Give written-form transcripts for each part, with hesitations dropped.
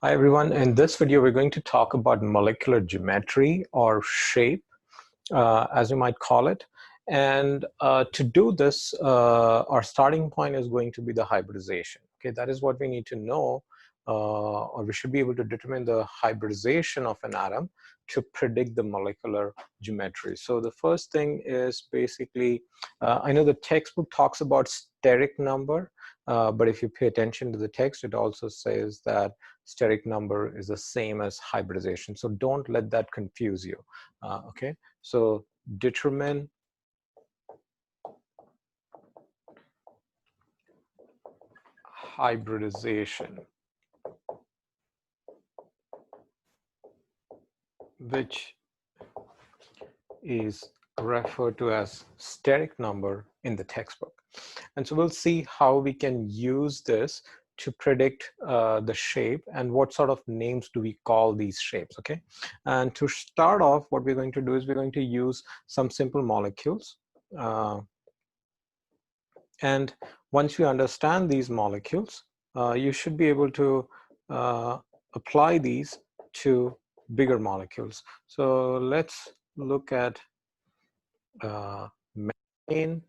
Hi everyone, in this video we're going to talk about molecular geometry or shape, as you might call it. And to do this, our starting point is going to be the hybridization. Okay, that is what we need to know, or we should be able to determine the hybridization of an atom to predict the molecular geometry. So the first thing is basically, I know the textbook talks about steric number, but if you pay attention to the text, it also says that steric number is the same as hybridization. So don't let that confuse you. Okay, so determine hybridization, which is referred to as steric number in the textbook. And so we'll see how we can use this to predict the shape and what sort of names do we call these shapes, okay? And to start off, what we're going to do is we're going to use some simple molecules. And once you understand these molecules, you should be able to apply these to bigger molecules. So let's look at methane,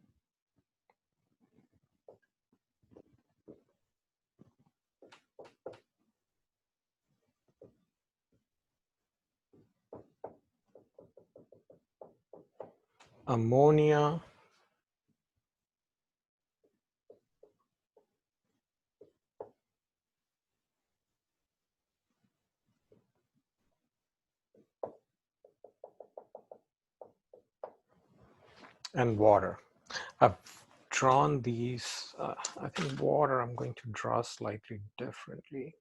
ammonia, and water. I've drawn these, I think water I'm going to draw slightly differently.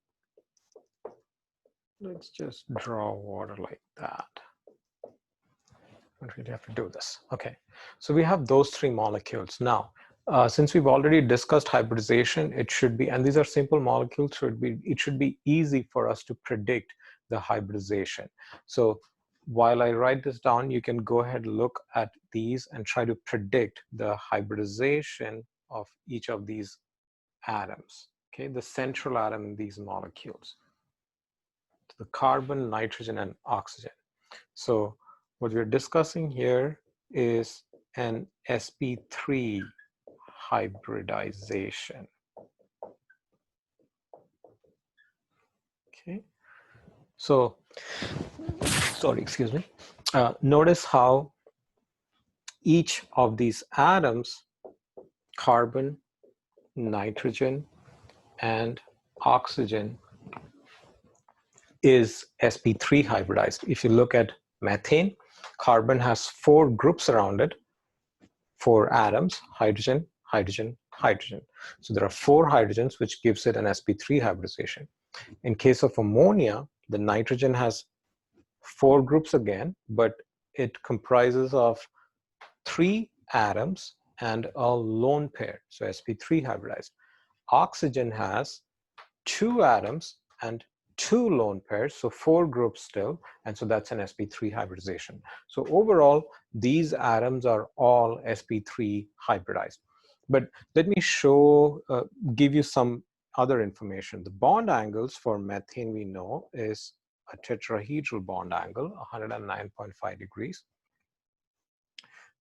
Let's just draw water like that. I don't really have to do this. Okay, so we have those three molecules. Now, since we've already discussed hybridization, it should be, and these are simple molecules, it should be easy for us to predict the hybridization. So while I write this down, you can go ahead and look at these and try to predict the hybridization of each of these atoms, okay, the central atom in these molecules, the carbon, nitrogen, and oxygen. So what we're discussing here is an sp3 hybridization. Okay, so sorry, excuse me. Notice how each of these atoms, carbon, nitrogen, and oxygen, is sp3 hybridized. If you look at methane, carbon has 4 groups around it, 4 atoms, hydrogen, hydrogen, hydrogen. So there are 4 hydrogens, which gives it an sp3 hybridization. In case of ammonia, the nitrogen has 4 groups again, but it comprises of 3 atoms and a lone pair, so sp3 hybridized. Oxygen has 2 atoms and 2 lone pairs, so 4 groups still, and so that's an sp3 hybridization. So overall, these atoms are all sp3 hybridized. But let me give you some other information. The bond angles for methane, we know, is a tetrahedral bond angle, 109.5 degrees.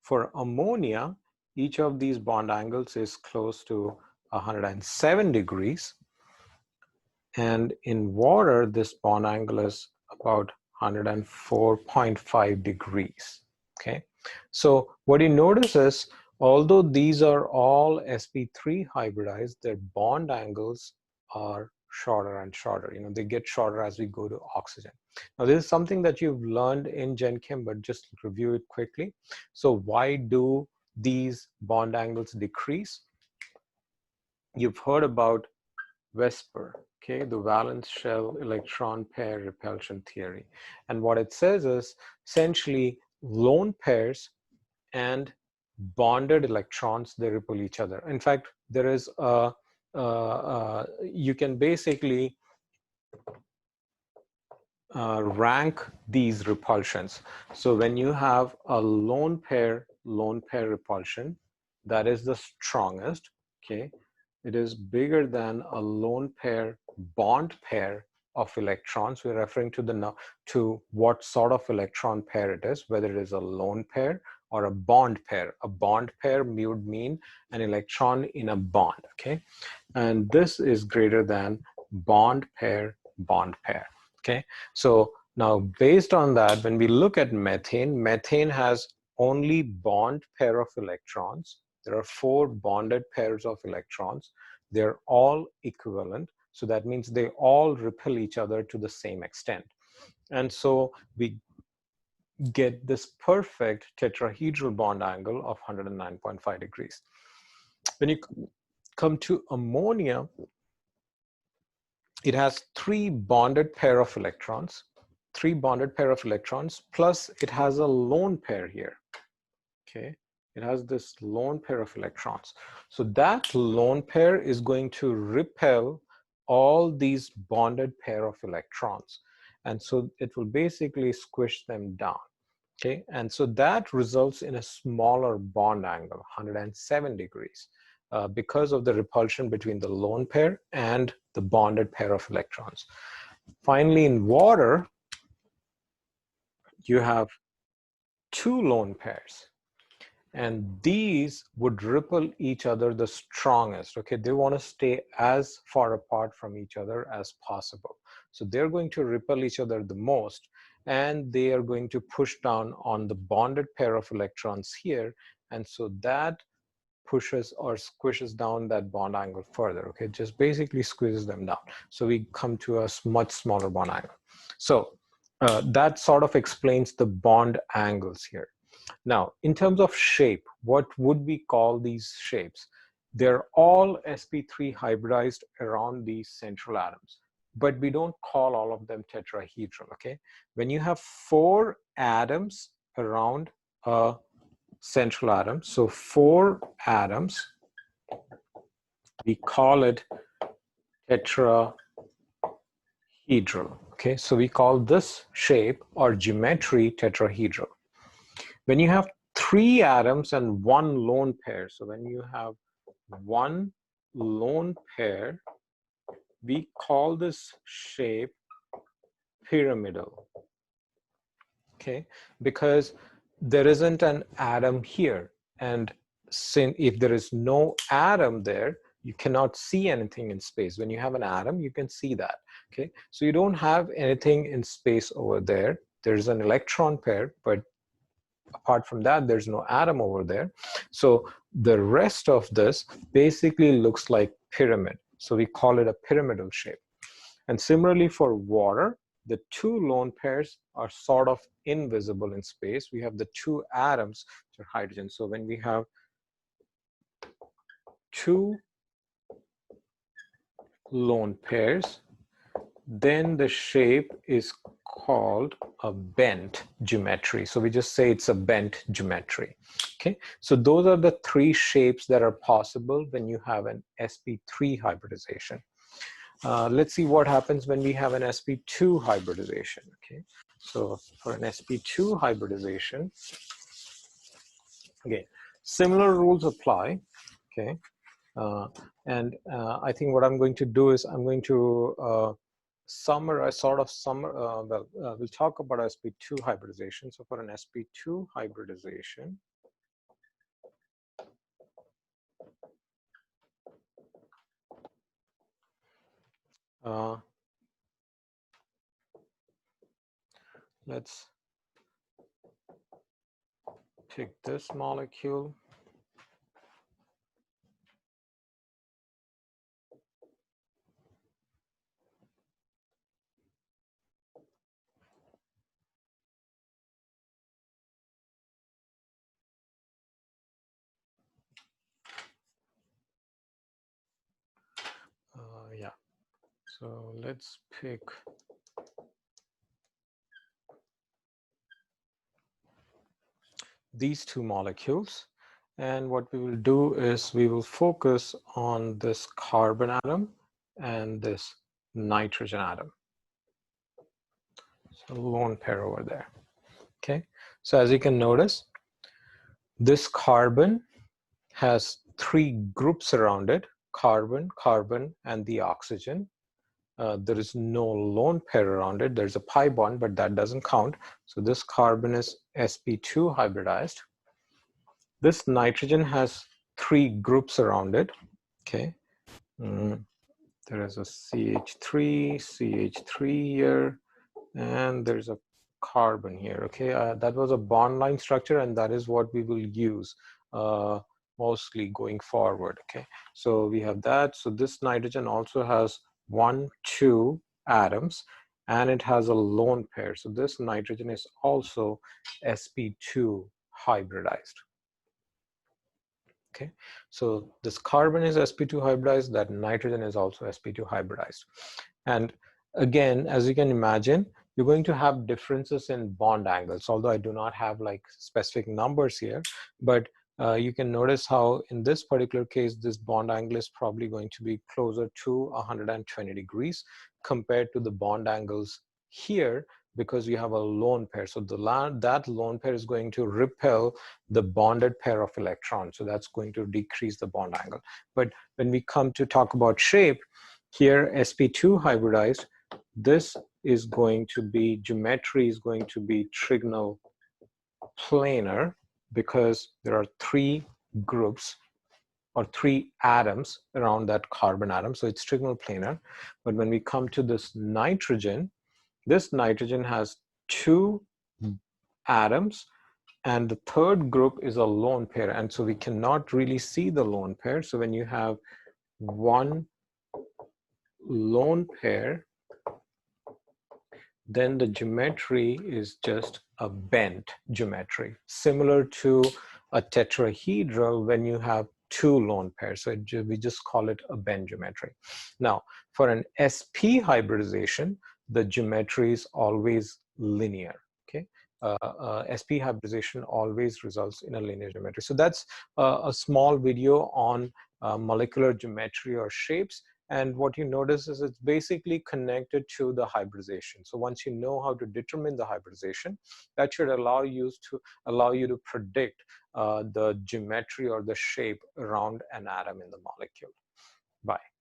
For ammonia, each of these bond angles is close to 107 degrees. And in water, this bond angle is about 104.5 degrees, okay? So what you notice is, although these are all sp3 hybridized, their bond angles are shorter and shorter. You know, they get shorter as we go to oxygen. Now, this is something that you've learned in Gen Chem, but just review it quickly. So why do these bond angles decrease? You've heard about VSEPR, okay, the valence shell electron pair repulsion theory. And what it says is essentially lone pairs and bonded electrons, they repel each other. In fact, there is you can basically rank these repulsions. So when you have a lone pair repulsion, that is the strongest, okay? It is bigger than a lone pair bond pair of electrons. We're referring to to what sort of electron pair it is, whether it is a lone pair or a bond pair. A bond pair would mean an electron in a bond, okay? And this is greater than bond pair, okay? So now based on that, when we look at methane, methane has only bond pair of electrons. There are 4 bonded pairs of electrons. They're all equivalent. So that means they all repel each other to the same extent. And so we get this perfect tetrahedral bond angle of 109.5 degrees. When you come to ammonia, it has 3 bonded pair of electrons, plus it has a lone pair here, okay? It has this lone pair of electrons. So that lone pair is going to repel all these bonded pair of electrons. And so it will basically squish them down, okay? And so that results in a smaller bond angle, 107 degrees, because of the repulsion between the lone pair and the bonded pair of electrons. Finally, in water, you have 2 lone pairs, and these would repel each other the strongest, okay? They want to stay as far apart from each other as possible. So they're going to repel each other the most, and they are going to push down on the bonded pair of electrons here, and so that pushes or squishes down that bond angle further, okay? Just basically squeezes them down. So we come to a much smaller bond angle. So that sort of explains the bond angles here. Now, in terms of shape, what would we call these shapes? They're all sp3 hybridized around these central atoms, but we don't call all of them tetrahedral, okay? When you have 4 atoms around a central atom, so 4 atoms, we call it tetrahedral, okay? So we call this shape or geometry tetrahedral. When you have 3 atoms and 1 lone pair, so when you have 1 lone pair, we call this shape pyramidal, okay? Because there isn't an atom here, and since if there is no atom there, you cannot see anything in space. When you have an atom, you can see that, okay? So you don't have anything in space over there. There's an electron pair, but apart from that, there's no atom over there. So the rest of this basically looks like pyramid. So we call it a pyramidal shape. And similarly for water, the 2 lone pairs are sort of invisible in space. We have the 2 atoms to hydrogen. So when we have 2 lone pairs, then the shape is called a bent geometry. So we just say it's a bent geometry, okay? So those are the 3 shapes that are possible when you have an sp3 hybridization. Let's see what happens when we have an sp2 hybridization, okay? So for an sp2 hybridization, again, similar rules apply, okay? I think what I'm going to do is I'm going to summarize, we'll talk about sp2 hybridization. So for an sp2 hybridization, let's take this molecule. Yeah, so let's pick these 2 molecules. And what we will do is we will focus on this carbon atom and this nitrogen atom. So lone pair over there, okay? So as you can notice, this carbon has 3 groups around it, carbon, carbon, and the oxygen. there is no lone pair around it. There's a pi bond, but that doesn't count. So this carbon is sp2 hybridized. This nitrogen has 3 groups around it. Okay. There is a CH3 here, and there's a carbon here. Okay, that was a bond line structure, and that is what we will use mostly going forward. Okay, so we have that. So this nitrogen also has 1, 2 atoms, and it has a lone pair. So this nitrogen is also sp2 hybridized. Okay, so this carbon is sp2 hybridized, that nitrogen is also sp2 hybridized. And again, as you can imagine, you're going to have differences in bond angles, although I do not have like specific numbers here, but you can notice how in this particular case, this bond angle is probably going to be closer to 120 degrees compared to the bond angles here, because you have a lone pair. So that lone pair is going to repel the bonded pair of electrons. So that's going to decrease the bond angle. But when we come to talk about shape, here sp2 hybridized, this is going to be, geometry is going to be trigonal planar, because there are 3 groups or 3 atoms around that carbon atom. So it's trigonal planar. But when we come to this nitrogen has 2 atoms, and the 3rd group is a lone pair, and so we cannot really see the lone pair. So when you have 1 lone pair, then the geometry is just a bent geometry, similar to a tetrahedral when you have 2 lone pairs. So we just call it a bent geometry. Now, for an sp hybridization, the geometry is always linear. Okay, sp hybridization always results in a linear geometry. So that's a small video on molecular geometry or shapes. And what you notice is it's basically connected to the hybridization. So once you know how to determine the hybridization, that should allow you to predict the geometry or the shape around an atom in the molecule. Bye.